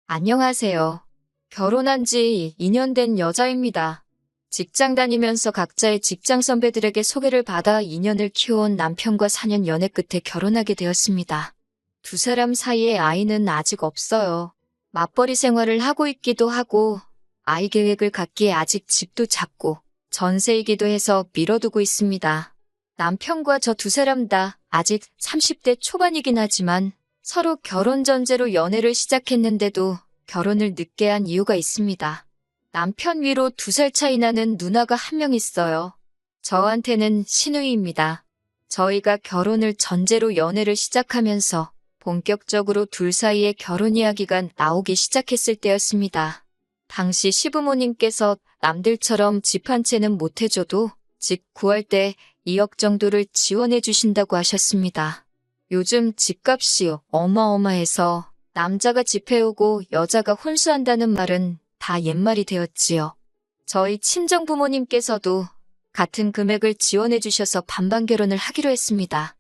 안녕하세요. 결혼한 지 2년 된 여자입니다. 직장 다니면서 각자의 직장 선배들에게 소개를 받아 2년을 키워온 남편과 4년 연애 끝에 결혼하게 되었습니다. 두 사람 사이에 아이는 아직 없어요. 맞벌이 생활을 하고 있기도 하고 아이 계획을 갖기에 아직 집도 작고 전세이기도 해서 미뤄두고 있습니다. 남편과 저 두 사람 다 아직 30대 초반이긴 하지만 서로 결혼 전제로 연애를 시작했는데도 결혼을 늦게 한 이유가 있습니다. 남편 위로 2살 차이 나는 누나가 한 명 있어요. 저한테는 시누이입니다. 저희가 결혼을 전제로 연애를 시작하면서 본격적으로 둘 사이에 결혼 이야기가 나오기 시작했을 때였습니다. 당시 시부모님께서 남들처럼 집 한 채는 못 해줘도 집 구할 때 2억 정도를 지원해 주신다고 하셨습니다. 요즘 집값이 어마어마해서 남자가 집 해오고 여자가 혼수한다는 말은 다 옛말이 되었지요. 저희 친정부모님께서도 같은 금액을 지원해 주셔서 반반 결혼을 하기로 했습니다.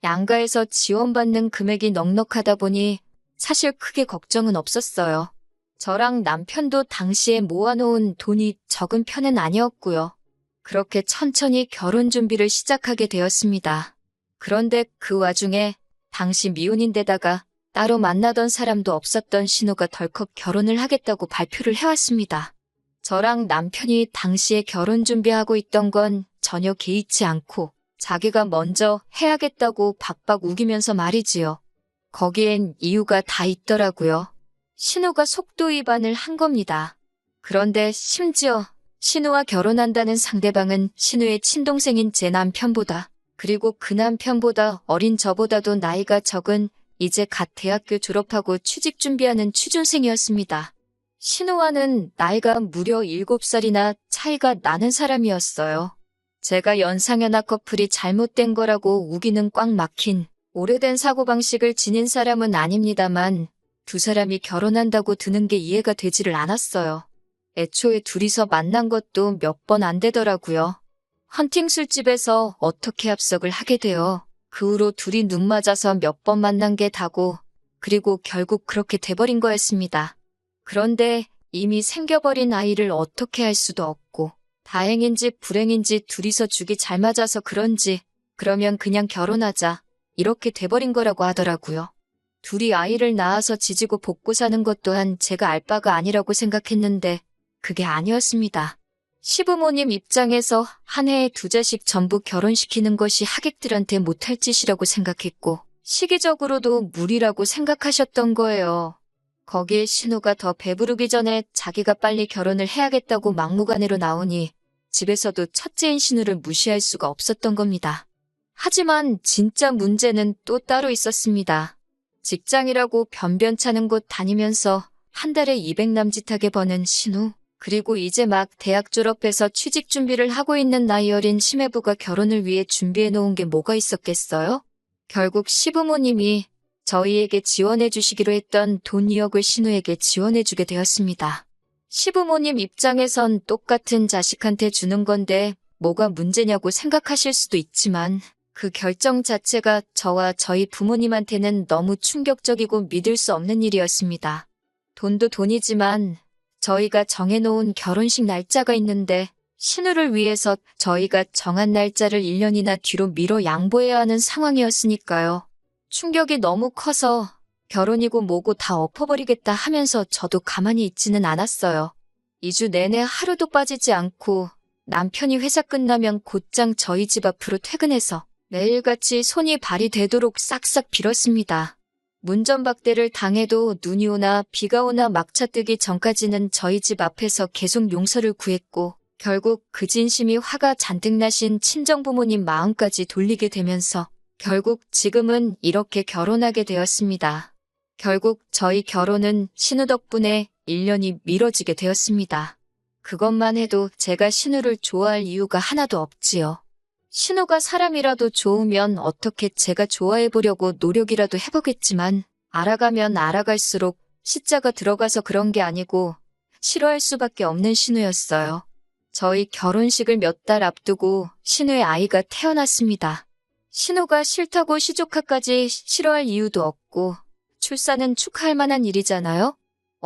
양가에서 지원받는 금액이 넉넉하다 보니 사실 크게 걱정은 없었어요. 저랑 남편도 당시에 모아놓은 돈이 적은 편은 아니었고요. 그렇게 천천히 결혼 준비를 시작하게 되었습니다. 그런데 그 와중에 당시 미혼인데다가 따로 만나던 사람도 없었던 신우가 덜컥 결혼을 하겠다고 발표를 해왔습니다. 저랑 남편이 당시에 결혼 준비하고 있던 건 전혀 개의치 않고 자기가 먼저 해야겠다고 박박 우기면서 말이지요. 거기엔 이유가 다 있더라고요. 신우가 속도 위반을 한 겁니다. 그런데 심지어 신우와 결혼한다는 상대방은 신우의 친동생인 제 남편보다 그리고 그 남편보다 어린 저보다도 나이가 적은 이제 갓 대학교 졸업하고 취직 준비하는 취준생이었습니다. 신우와는 나이가 무려 7살이나 차이가 나는 사람이었어요. 제가 연상연하 커플이 잘못된 거라고 우기는 꽉 막힌 오래된 사고방식을 지닌 사람은 아닙니다만 두 사람이 결혼한다고 드는 게 이해가 되지를 않았어요. 애초에 둘이서 만난 것도 몇 번 안 되더라고요. 헌팅 술집에서 어떻게 합석을 하게 돼요. 그 후로 둘이 눈 맞아서 몇 번 만난 게 다고 그리고 결국 그렇게 돼버린 거였습니다. 그런데 이미 생겨버린 아이를 어떻게 할 수도 없고 다행인지 불행인지 둘이서 죽이 잘 맞아서 그런지 그러면 그냥 결혼하자 이렇게 돼버린 거라고 하더라고요. 둘이 아이를 낳아서 지지고 볶고 사는 것 또한 제가 알 바가 아니라고 생각했는데 그게 아니었습니다. 시부모님 입장에서 한 해에 2자식 전부 결혼시키는 것이 하객들한테 못할 짓이라고 생각했고 시기적으로도 무리라고 생각하셨던 거예요. 거기에 신우가 더 배부르기 전에 자기가 빨리 결혼을 해야겠다고 막무가내로 나오니 집에서도 첫째인 신우를 무시할 수가 없었던 겁니다. 하지만 진짜 문제는 또 따로 있었습니다. 직장이라고 변변찮은 곳 다니면서 한 달에 200 남짓하게 버는 신우. 그리고 이제 막 대학 졸업해서 취직 준비를 하고 있는 나이 어린 시매부가 결혼을 위해 준비해 놓은 게 뭐가 있었겠어요? 결국 시부모님이 저희에게 지원해 주시기로 했던 돈 2억을 신우에게 지원해 주게 되었습니다. 시부모님 입장에선 똑같은 자식한테 주는 건데 뭐가 문제냐고 생각하실 수도 있지만 그 결정 자체가 저와 저희 부모님한테는 너무 충격적이고 믿을 수 없는 일이었습니다. 돈도 돈이지만 저희가 정해놓은 결혼식 날짜가 있는데 신우를 위해서 저희가 정한 날짜를 1년이나 뒤로 미뤄 양보해야 하는 상황이었으니까요. 충격이 너무 커서 결혼이고 뭐고 다 엎어버리겠다 하면서 저도 가만히 있지는 않았어요. 2주 내내 하루도 빠지지 않고 남편이 회사 끝나면 곧장 저희 집 앞으로 퇴근해서 매일같이 손이 발이 되도록 싹싹 빌었습니다. 문전박대를 당해도 눈이 오나 비가 오나 막차 뜨기 전까지는 저희 집 앞에서 계속 용서를 구했고 결국 그 진심이 화가 잔뜩 나신 친정부모님 마음까지 돌리게 되면서 결국 지금은 이렇게 결혼하게 되었습니다. 결국 저희 결혼은 신우 덕분에 1년이 미뤄지게 되었습니다. 그것만 해도 제가 신우를 좋아할 이유가 하나도 없지요. 신우가 사람이라도 좋으면 어떻게 제가 좋아해보려고 노력이라도 해보겠지만 알아가면 알아갈수록 시자가 들어가서 그런 게 아니고 싫어할 수밖에 없는 신우였어요. 저희 결혼식을 몇 달 앞두고 신우의 아이가 태어났습니다. 신우가 싫다고 시조카까지 싫어할 이유도 없고 출산은 축하할 만한 일이잖아요.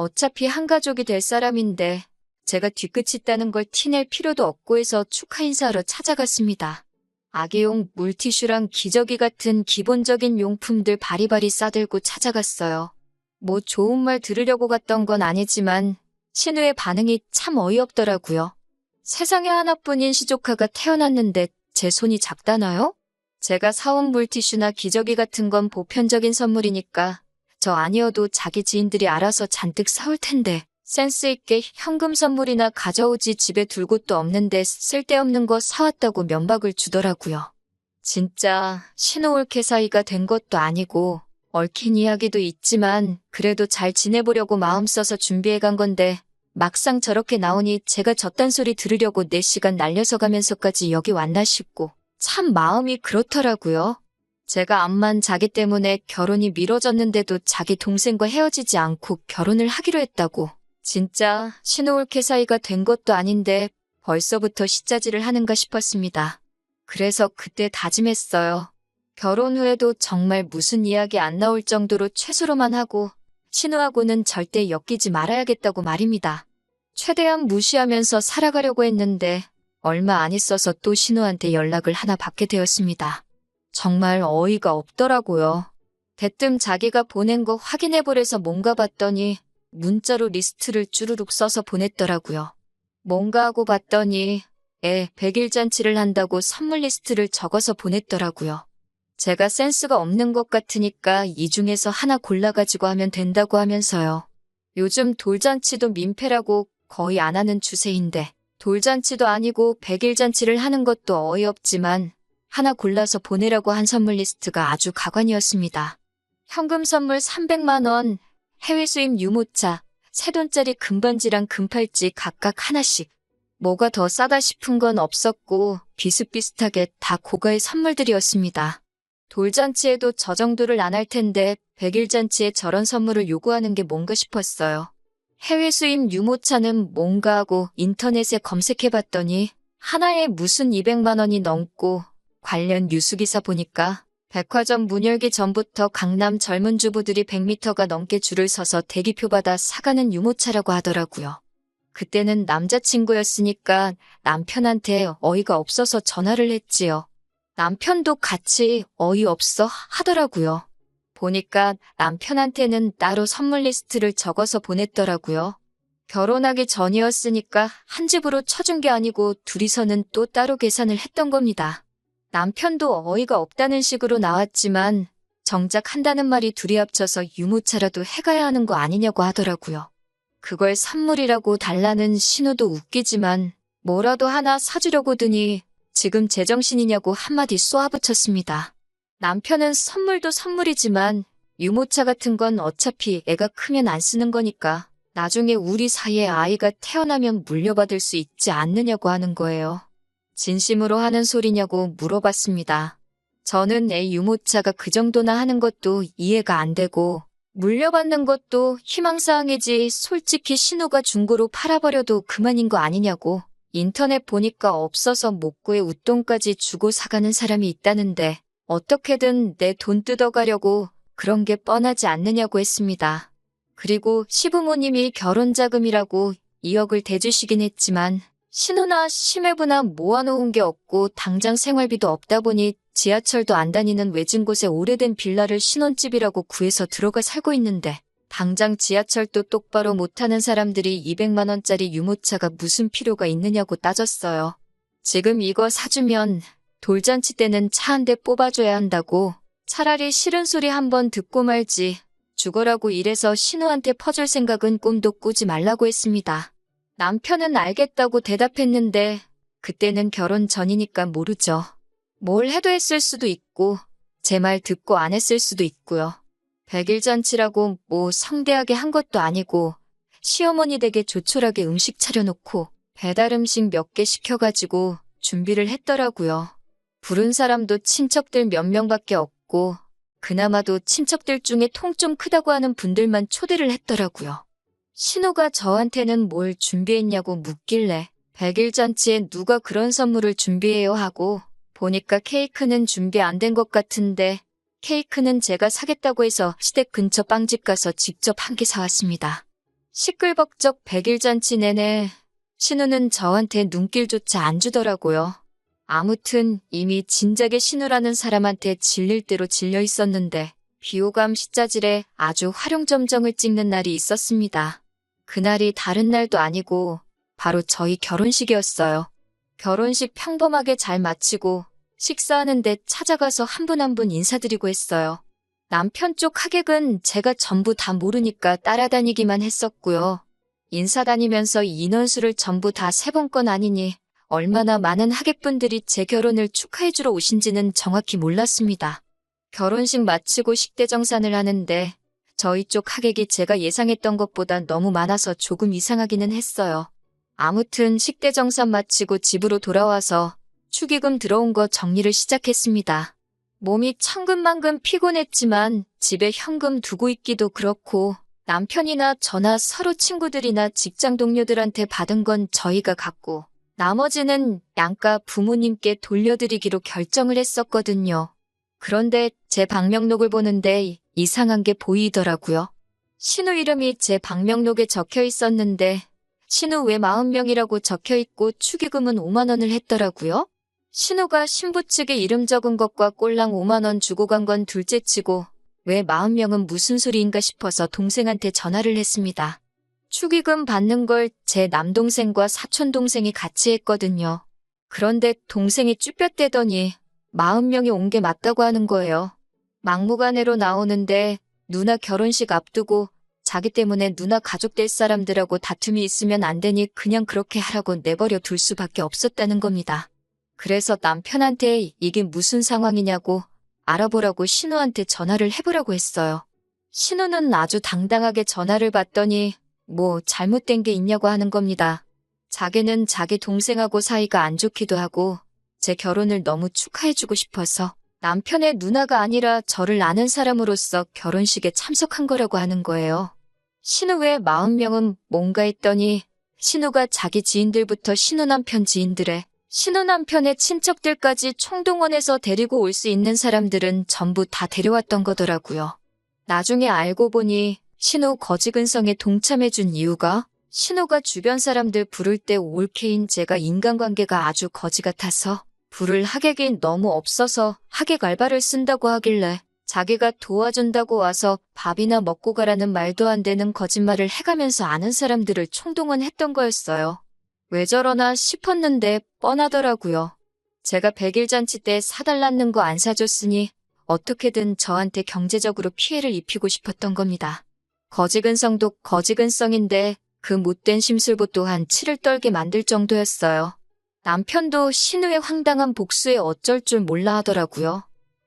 어차피 한 가족이 될 사람인데 제가 뒤끝이 있다는 걸 티낼 필요도 없고 해서 축하 인사하러 찾아갔습니다. 아기용 물티슈랑 기저귀 같은 기본적인 용품들 바리바리 싸들고 찾아갔어요. 뭐 좋은 말 들으려고 갔던 건 아니지만 신우의 반응이 참 어이없더라고요. 세상에 하나뿐인 시조카가 태어났는데 제 손이 작다나요? 제가 사온 물티슈나 기저귀 같은 건 보편적인 선물이니까 저 아니어도 자기 지인들이 알아서 잔뜩 사올 텐데 센스 있게 현금 선물이나 가져오지 집에 둘 곳도 없는데 쓸데없는 거 사왔다고 면박을 주더라고요. 진짜 신우 올케 사이가 된 것도 아니고 얽힌 이야기도 있지만 그래도 잘 지내보려고 마음 써서 준비해 간 건데 막상 저렇게 나오니 제가 저딴 소리 들으려고 4시간 날려서 가면서까지 여기 왔나 싶고 참 마음이 그렇더라고요. 제가 암만 자기 때문에 결혼이 미뤄졌는데도 자기 동생과 헤어지지 않고 결혼을 하기로 했다고. 진짜 신우 올케 사이가 된 것도 아닌데 벌써부터 시짜지를 하는가 싶었습니다. 그래서 그때 다짐했어요. 결혼 후에도 정말 무슨 이야기 안 나올 정도로 최소로만 하고 신우하고는 절대 엮이지 말아야겠다고 말입니다. 최대한 무시하면서 살아가려고 했는데 얼마 안 있어서 또 신우한테 연락을 하나 받게 되었습니다. 정말 어이가 없더라고요. 대뜸 자기가 보낸 거 확인해보래서 뭔가 봤더니 문자로 리스트를 쭈루룩 써서 보냈더라고요. 뭔가 하고 봤더니 100일 잔치를 한다고 선물 리스트를 적어서 보냈더라고요. 제가 센스가 없는 것 같으니까 이 중에서 하나 골라가지고 하면 된다고 하면서요. 요즘 돌잔치도 민폐라고 거의 안 하는 추세인데 돌잔치도 아니고 100일 잔치를 하는 것도 어이없지만 하나 골라서 보내라고 한 선물 리스트가 아주 가관이었습니다. 현금 선물 300만 원, 해외 수입 유모차, 새돈짜리 금반지랑 금팔찌 각각 하나씩. 뭐가 더 싸다 싶은 건 없었고 비슷비슷하게 다 고가의 선물들이었습니다. 돌잔치에도 저 정도를 안 할 텐데 100일 잔치에 저런 선물을 요구하는 게 뭔가 싶었어요. 해외 수입 유모차는 뭔가 하고 인터넷에 검색해봤더니 하나에 무슨 200만 원이 넘고 관련 뉴스기사 보니까 백화점 문 열기 전부터 강남 젊은 주부들이 100m가 넘게 줄을 서서 대기표 받아 사가는 유모차라고 하더라고요. 그때는 남자친구였으니까 남편한테 어이가 없어서 전화를 했지요. 남편도 같이 어이없어 하더라고요. 보니까 남편한테는 따로 선물 리스트를 적어서 보냈더라고요. 결혼하기 전이었으니까 한 집으로 쳐준 게 아니고 둘이서는 또 따로 계산을 했던 겁니다. 남편도 어이가 없다는 식으로 나왔지만 정작 한다는 말이 둘이 합쳐서 유모차라도 해가야 하는 거 아니냐고 하더라고요. 그걸 선물이라고 달라는 신우도 웃기지만 뭐라도 하나 사주려고 드니 지금 제정신이냐고 한마디 쏘아붙였습니다. 남편은 선물도 선물이지만 유모차 같은 건 어차피 애가 크면 안 쓰는 거니까 나중에 우리 사이에 아이가 태어나면 물려받을 수 있지 않느냐고 하는 거예요. 진심으로 하는 소리냐고 물어봤습니다. 저는 애 유모차가 그 정도나 하는 것도 이해가 안 되고 물려받는 것도 희망사항이지 솔직히 신우가 중고로 팔아버려도 그만인 거 아니냐고. 인터넷 보니까 없어서 못 구해 웃돈까지 주고 사가는 사람이 있다는데 어떻게든 내 돈 뜯어가려고 그런 게 뻔하지 않느냐고 했습니다. 그리고 시부모님이 결혼자금이라고 2억을 대주시긴 했지만 신우나 시매부나 모아놓은 게 없고 당장 생활비도 없다 보니 지하철도 안 다니는 외진 곳에 오래된 빌라를 신혼집이라고 구해서 들어가 살고 있는데 당장 지하철도 똑바로 못하는 사람들이 200만 원짜리 유모차가 무슨 필요가 있느냐고 따졌어요. 지금 이거 사주면 돌잔치 때는 차 한 대 뽑아줘야 한다고 차라리 싫은 소리 한번 듣고 말지 죽어라고 이래서 신우한테 퍼줄 생각은 꿈도 꾸지 말라고 했습니다. 남편은 알겠다고 대답했는데 그때는 결혼 전이니까 모르죠. 뭘 해도 했을 수도 있고 제 말 듣고 안 했을 수도 있고요. 100일 잔치라고 뭐 성대하게 한 것도 아니고 시어머니 댁에 조촐하게 음식 차려놓고 배달 음식 몇 개 시켜가지고 준비를 했더라고요. 부른 사람도 친척들 몇 명밖에 없고 그나마도 친척들 중에 통 좀 크다고 하는 분들만 초대를 했더라고요. 신우가 저한테는 뭘 준비했냐고 묻길래 100일 잔치에 누가 그런 선물을 준비해요 하고 보니까 케이크는 준비 안 된 것 같은데 케이크는 제가 사겠다고 해서 시댁 근처 빵집 가서 직접 한 개 사왔습니다. 시끌벅적 100일 잔치 내내 신우는 저한테 눈길조차 안 주더라고요. 아무튼 이미 진작에 신우라는 사람한테 질릴 대로 질려 있었는데 비호감 시자질에 아주 활용점정을 찍는 날이 있었습니다. 그날이 다른 날도 아니고 바로 저희 결혼식이었어요. 결혼식 평범하게 잘 마치고 식사하는데 찾아가서 한 분 한 분 인사드리고 했어요. 남편 쪽 하객은 제가 전부 다 모르니까 따라다니기만 했었고요. 인사 다니면서 인원수를 전부 다 세본 건 아니니 얼마나 많은 하객분들이 제 결혼을 축하해주러 오신지는 정확히 몰랐습니다. 결혼식 마치고 식대정산을 하는데 저희 쪽 하객이 제가 예상했던 것보다 너무 많아서 조금 이상하기는 했어요. 아무튼 식대정산 마치고 집으로 돌아와서 축의금 들어온 거 정리를 시작했습니다. 몸이 천근만근 피곤했지만 집에 현금 두고 있기도 그렇고 남편이나 저나 서로 친구들이나 직장 동료들한테 받은 건 저희가 갖고 나머지는 양가 부모님께 돌려드리기로 결정을 했었거든요. 그런데 제 방명록을 보는데 이상한 게 보이더라고요. 신우 이름이 제 방명록에 적혀 있었는데 신우 외 40명이라고 적혀 있고 축의금은 5만 원을 했더라고요. 신우가 신부 측에 이름 적은 것과 꼴랑 5만 원 주고 간 건 둘째치고 왜 40명은 무슨 소리인가 싶어서 동생한테 전화를 했습니다. 축의금 받는 걸 제 남동생과 사촌동생이 같이 했거든요. 그런데 동생이 쭈뼛대더니 40명이 온 게 맞다고 하는 거예요. 막무가내로 나오는데 누나 결혼식 앞두고 자기 때문에 누나 가족 될 사람들하고 다툼이 있으면 안 되니 그냥 그렇게 하라고 내버려 둘 수밖에 없었다는 겁니다. 그래서 남편한테 이게 무슨 상황이냐고 알아보라고 신우한테 전화를 해보라고 했어요. 신우는 아주 당당하게 전화를 받더니 뭐 잘못된 게 있냐고 하는 겁니다. 자기는 자기 동생하고 사이가 안 좋기도 하고 제 결혼을 너무 축하해주고 싶어서 남편의 누나가 아니라 저를 아는 사람으로서 결혼식에 참석한 거라고 하는 거예요. 신우 외 40명은 뭔가 했더니 신우가 자기 지인들부터 신우 남편 지인들의 신우 남편의 친척들까지 총동원해서 데리고 올 수 있는 사람들은 전부 다 데려왔던 거더라고요. 나중에 알고 보니 신우 거지근성에 동참해준 이유가 신우가 주변 사람들 부를 때 올케인 제가 인간관계가 아주 거지 같아서 부를 하객이 너무 없어서 하객 알바를 쓴다고 하길래 자기가 도와준다고 와서 밥이나 먹고 가라는 말도 안 되는 거짓말을 해가면서 아는 사람들을 총동원했던 거였어요. 왜 저러나 싶었는데 뻔하더라고요. 제가 100일 잔치 때 사달라는 거 안 사줬으니 어떻게든 저한테 경제적으로 피해를 입히고 싶었던 겁니다. 거지근성도 거지근성인데 그 못된 심술보 또한 치를 떨게 만들 정도였어요. 남편도 신우의 황당한 복수에 어쩔 줄 몰라 하더라고요.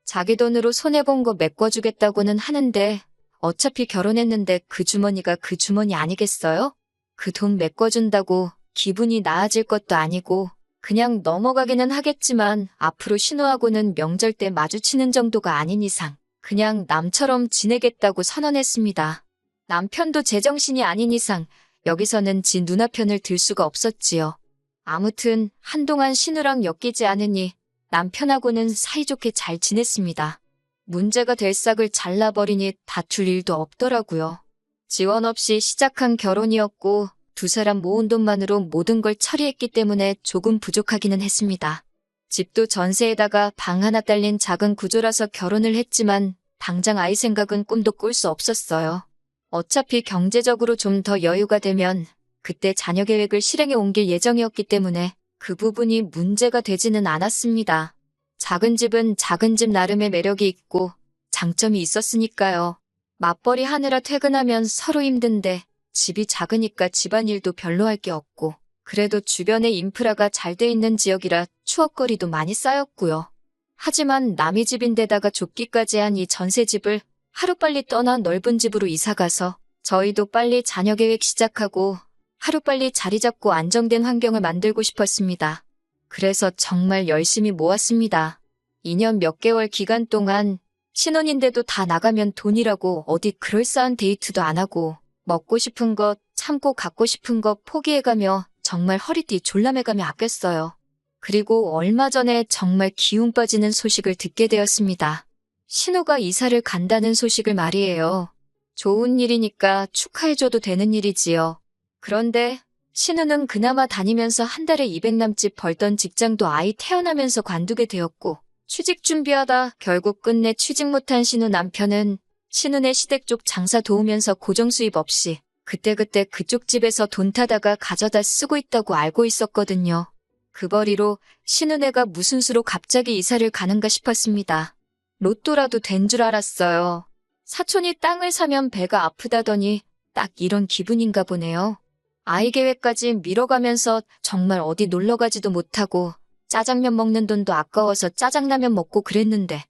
자기 돈으로 손해본 거 메꿔주겠다고는 하는데 어차피 결혼했는데 그 주머니가 그 주머니 아니겠어요? 그 돈 메꿔준다고 기분이 나아질 것도 아니고 그냥 넘어가기는 하겠지만 앞으로 신우하고는 명절 때 마주치는 정도가 아닌 이상 그냥 남처럼 지내겠다고 선언했습니다. 남편도 제정신이 아닌 이상 여기서는 지 누나 편을 들 수가 없었지요. 아무튼 한동안 신우랑 엮이지 않으니 남편하고는 사이좋게 잘 지냈습니다. 문제가 될 싹을 잘라버리니 다툴 일도 없더라고요. 지원 없이 시작한 결혼이었고 두 사람 모은 돈만으로 모든 걸 처리했기 때문에 조금 부족하기는 했습니다. 집도 전세에다가 방 하나 딸린 작은 구조라서 결혼을 했지만 당장 아이 생각은 꿈도 꿀 수 없었어요. 어차피 경제적으로 좀 더 여유가 되면 그때 자녀 계획을 실행에 옮길 예정이었기 때문에 그 부분이 문제가 되지는 않았습니다. 작은 집은 작은 집 나름의 매력이 있고 장점이 있었으니까요. 맞벌이 하느라 퇴근하면 서로 힘든데 집이 작으니까 집안일도 별로 할 게 없고 그래도 주변에 인프라가 잘 돼 있는 지역이라 추억거리도 많이 쌓였고요. 하지만 남의 집인데다가 좁기까지 한 이 전세집을 하루빨리 떠나 넓은 집으로 이사가서 저희도 빨리 자녀 계획 시작하고 하루빨리 자리 잡고 안정된 환경을 만들고 싶었습니다. 그래서 정말 열심히 모았습니다. 2년 몇 개월 기간 동안 신혼인데도 다 나가면 돈이라고 어디 그럴싸한 데이트도 안 하고 먹고 싶은 것 참고 갖고 싶은 것 포기해가며 정말 허리띠 졸라매가며 아꼈어요. 그리고 얼마 전에 정말 기운 빠지는 소식을 듣게 되었습니다. 신우가 이사를 간다는 소식을 말이에요. 좋은 일이니까 축하해줘도 되는 일이지요. 그런데 신우는 그나마 다니면서 한 달에 200 남짓 벌던 직장도 아이 태어나면서 관두게 되었고, 취직 준비하다 결국 끝내 취직 못한 신우 남편은 신우네 시댁 쪽 장사 도우면서 고정 수입 없이 그때그때 그쪽 집에서 돈 타다가 가져다 쓰고 있다고 알고 있었거든요. 그 벌이로 신우네가 무슨 수로 갑자기 이사를 가는가 싶었습니다. 로또라도 된 줄 알았어요. 사촌이 땅을 사면 배가 아프다더니 딱 이런 기분인가 보네요. 아이 계획까지 미뤄가면서 정말 어디 놀러가지도 못하고 짜장면 먹는 돈도 아까워서 짜장라면 먹고 그랬는데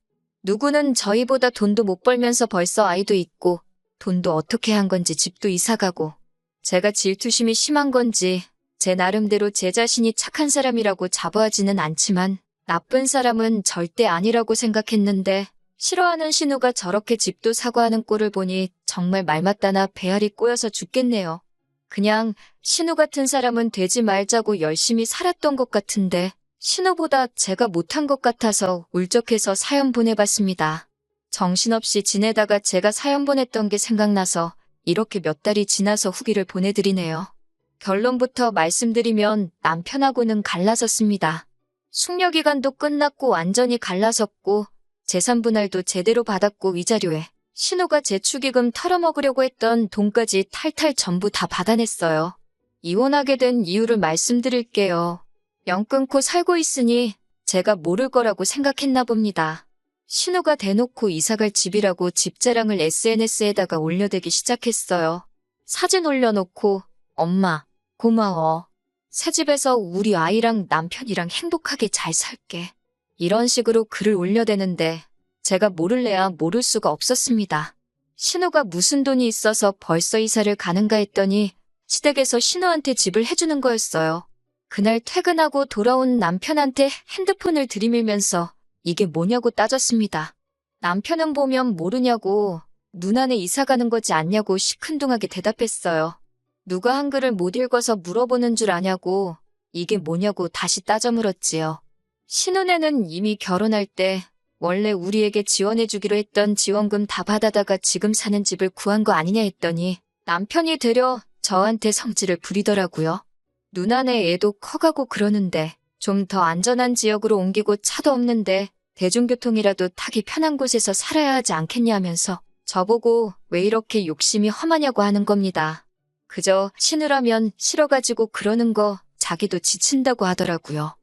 누구는 저희보다 돈도 못 벌면서 벌써 아이도 있고 돈도 어떻게 한 건지 집도 이사가고 제가 질투심이 심한 건지 제 나름대로 제 자신이 착한 사람이라고 자부하지는 않지만 나쁜 사람은 절대 아니라고 생각했는데 싫어하는 신우가 저렇게 집도 사고 하는 꼴을 보니 정말 말 맞다나 배알이 꼬여서 죽겠네요. 그냥 신우 같은 사람은 되지 말자고 열심히 살았던 것 같은데 신우보다 제가 못한 것 같아서 울적해서 사연 보내봤습니다. 정신없이 지내다가 제가 사연 보냈던 게 생각나서 이렇게 몇 달이 지나서 후기를 보내드리네요. 결론부터 말씀드리면 남편하고는 갈라섰습니다. 숙려기간도 끝났고 완전히 갈라섰고 재산 분할도 제대로 받았고 위자료에 신우가 제 축의금 털어먹으려고 했던 돈까지 탈탈 전부 다 받아냈어요. 이혼하게 된 이유를 말씀드릴게요. 영 끊고 살고 있으니 제가 모를 거라고 생각했나 봅니다. 신우가 대놓고 이사갈 집이라고 집 자랑을 SNS에다가 올려대기 시작했어요. 사진 올려놓고 엄마 고마워. 새 집에서 우리 아이랑 남편이랑 행복하게 잘 살게. 이런 식으로 글을 올려대는데 제가 모를래야 모를 수가 없었습니다. 신우가 무슨 돈이 있어서 벌써 이사를 가는가 했더니 시댁에서 신우한테 집을 해주는 거였어요. 그날 퇴근하고 돌아온 남편한테 핸드폰을 들이밀면서 이게 뭐냐고 따졌습니다. 남편은 보면 모르냐고 누나네 이사 가는 거지 않냐고 시큰둥하게 대답했어요. 누가 한글을 못 읽어서 물어보는 줄 아냐고 이게 뭐냐고 다시 따져 물었지요. 신우네는 이미 결혼할 때 원래 우리에게 지원해주기로 했던 지원금 다 받아다가 지금 사는 집을 구한 거 아니냐 했더니 남편이 되려 저한테 성질을 부리더라고요. 누나네 애도 커가고 그러는데 좀 더 안전한 지역으로 옮기고 차도 없는데 대중교통이라도 타기 편한 곳에서 살아야 하지 않겠냐면서 저보고 왜 이렇게 욕심이 험하냐고 하는 겁니다. 그저 신우라면 싫어가지고 그러는 거 자기도 지친다고 하더라고요.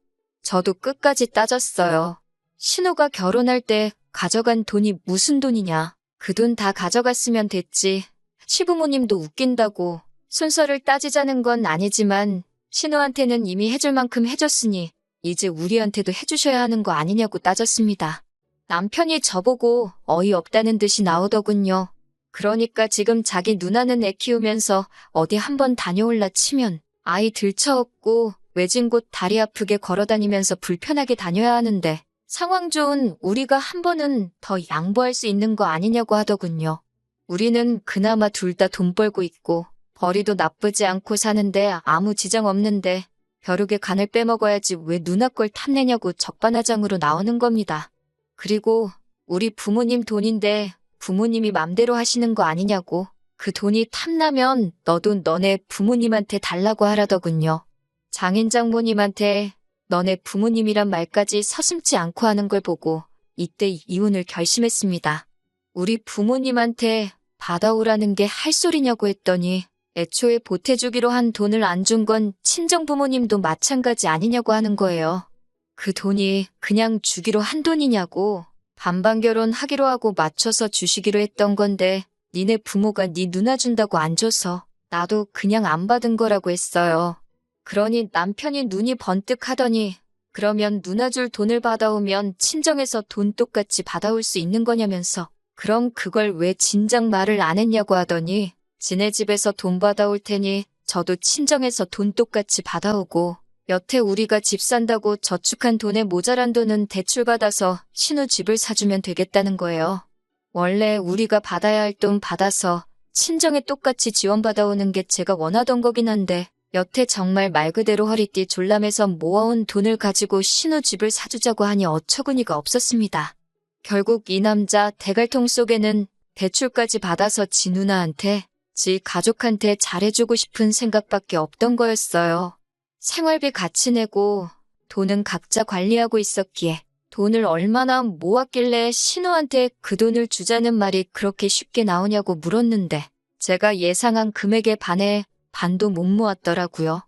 저도 끝까지 따졌어요. 신우가 결혼할 때 가져간 돈이 무슨 돈이냐. 그 돈 다 가져갔으면 됐지. 시부모님도 웃긴다고 순서를 따지자는 건 아니지만 신우한테는 이미 해줄 만큼 해줬으니 이제 우리한테도 해주셔야 하는 거 아니냐고 따졌습니다. 남편이 저보고 어이없다는 듯이 나오더군요. 그러니까 지금 자기 누나는 애 키우면서 어디 한번 다녀올라 치면 아이 들쳐업고 외진 곳 다리 아프게 걸어다니면서 불편하게 다녀야 하는데 상황 좋은 우리가 한 번은 더 양보할 수 있는 거 아니냐고 하더군요. 우리는 그나마 둘 다 돈 벌고 있고 벌이도 나쁘지 않고 사는데 아무 지장 없는데 벼룩의 간을 빼먹어야지 왜 누나 걸 탐내냐고 적반하장으로 나오는 겁니다. 그리고 우리 부모님 돈인데 부모님이 맘대로 하시는 거 아니냐고. 그 돈이 탐나면 너도 너네 부모님한테 달라고 하라더군요. 장인 장모님한테 너네 부모님이란 말까지 서슴지 않고 하는 걸 보고 이때 이혼을 결심했습니다. 우리 부모님한테 받아오라는 게 할 소리냐고 했더니 애초에 보태주기로 한 돈을 안 준 건 친정부모님도 마찬가지 아니냐고 하는 거예요. 그 돈이 그냥 주기로 한 돈이냐고. 반반 결혼하기로 하고 맞춰서 주시기로 했던 건데 니네 부모가 니 누나 준다고 안 줘서 나도 그냥 안 받은 거라고 했어요. 그러니 남편이 눈이 번뜩 하더니 그러면 누나 줄 돈을 받아오면 친정에서 돈 똑같이 받아올 수 있는 거냐면서 그럼 그걸 왜 진작 말을 안 했냐고 하더니 지네 집에서 돈 받아올 테니 저도 친정에서 돈 똑같이 받아오고 여태 우리가 집 산다고 저축한 돈에 모자란 돈은 대출 받아서 신우 집을 사주면 되겠다는 거예요. 원래 우리가 받아야 할 돈 받아서 친정에 똑같이 지원받아오는 게 제가 원하던 거긴 한데 여태 정말 말 그대로 허리띠 졸라매서 모아온 돈을 가지고 신우 집을 사주자고 하니 어처구니가 없었습니다. 결국 이 남자 대갈통 속에는 대출까지 받아서 지 누나한테, 지 가족한테 잘해주고 싶은 생각밖에 없던 거였어요. 생활비 같이 내고 돈은 각자 관리하고 있었기에 돈을 얼마나 모았길래 신우한테 그 돈을 주자는 말이 그렇게 쉽게 나오냐고 물었는데 제가 예상한 금액에 반해 반도 못 모았더라고요.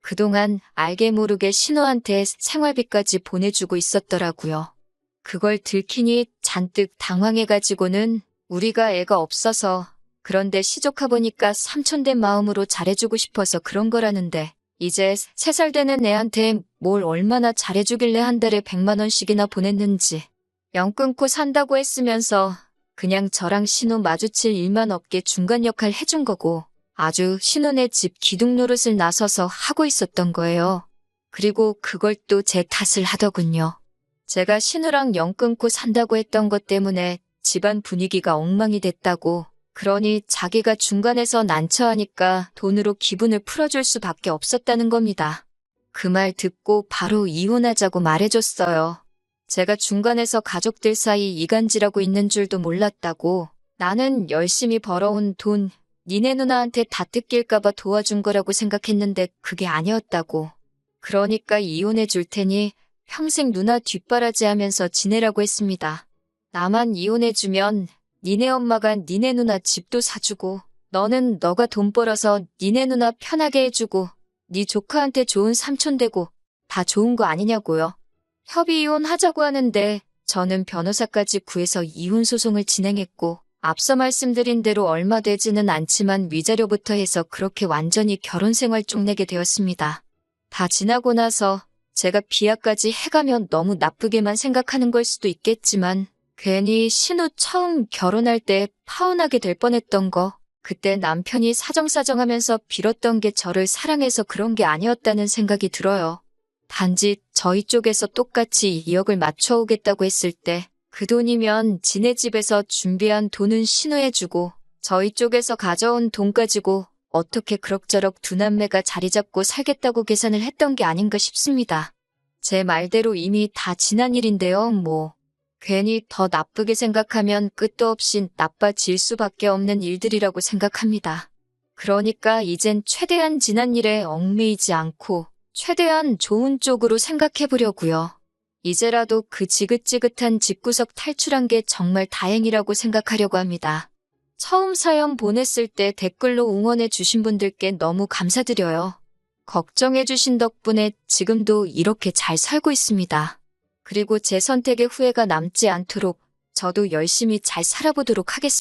그동안 알게 모르게 신우한테 생활비까지 보내주고 있었더라고요. 그걸 들키니 잔뜩 당황해가지고는 우리가 애가 없어서 그런데 시조카 보니까 삼촌 된 마음으로 잘해주고 싶어서 그런 거라는데 이제 3살 되는 애한테 뭘 얼마나 잘해주길래 한 달에 100만 원씩이나 보냈는지 영 끊고 산다고 했으면서 그냥 저랑 신우 마주칠 일만 없게 중간 역할 해준 거고 아주 신우네 집 기둥 노릇을 나서서 하고 있었던 거예요. 그리고 그걸 또 제 탓을 하더군요. 제가 신우랑 영 끊고 산다고 했던 것 때문에 집안 분위기가 엉망이 됐다고 그러니 자기가 중간에서 난처하니까 돈으로 기분을 풀어줄 수밖에 없었다는 겁니다. 그 말 듣고 바로 이혼하자고 말해줬어요. 제가 중간에서 가족들 사이 이간질하고 있는 줄도 몰랐다고 나는 열심히 벌어온 돈 니네 누나한테 다 뜯길까봐 도와준 거라고 생각했는데 그게 아니었다고. 그러니까 이혼해 줄 테니 평생 누나 뒷바라지 하면서 지내라고 했습니다. 나만 이혼해주면 니네 엄마가 니네 누나 집도 사주고 너는 너가 돈 벌어서 니네 누나 편하게 해주고 니 조카한테 좋은 삼촌 되고 다 좋은 거 아니냐고요. 협의 이혼하자고 하는데 저는 변호사까지 구해서 이혼 소송을 진행했고 앞서 말씀드린 대로 얼마 되지는 않지만 위자료부터 해서 그렇게 완전히 결혼 생활 쪽내게 되었습니다. 다 지나고 나서 제가 비하까지 해가면 너무 나쁘게만 생각하는 걸 수도 있겠지만 괜히 신우 처음 결혼할 때 파혼하게 될 뻔했던 거 그때 남편이 사정사정하면서 빌었던 게 저를 사랑해서 그런 게 아니었다는 생각이 들어요. 단지 저희 쪽에서 똑같이 2억을 맞춰오겠다고 했을 때 그 돈이면 지네 집에서 준비한 돈은 신우해주고 저희 쪽에서 가져온 돈 가지고 어떻게 그럭저럭 두 남매가 자리 잡고 살겠다고 계산을 했던 게 아닌가 싶습니다. 제 말대로 이미 다 지난 일인데요, 뭐. 괜히 더 나쁘게 생각하면 끝도 없이 나빠질 수밖에 없는 일들이라고 생각합니다. 그러니까 이젠 최대한 지난 일에 얽매이지 않고 최대한 좋은 쪽으로 생각해보려고요. 이제라도 그 지긋지긋한 집구석 탈출한 게 정말 다행이라고 생각하려고 합니다. 처음 사연 보냈을 때 댓글로 응원해 주신 분들께 너무 감사드려요. 걱정해 주신 덕분에 지금도 이렇게 잘 살고 있습니다. 그리고 제 선택에 후회가 남지 않도록 저도 열심히 잘 살아보도록 하겠습니다.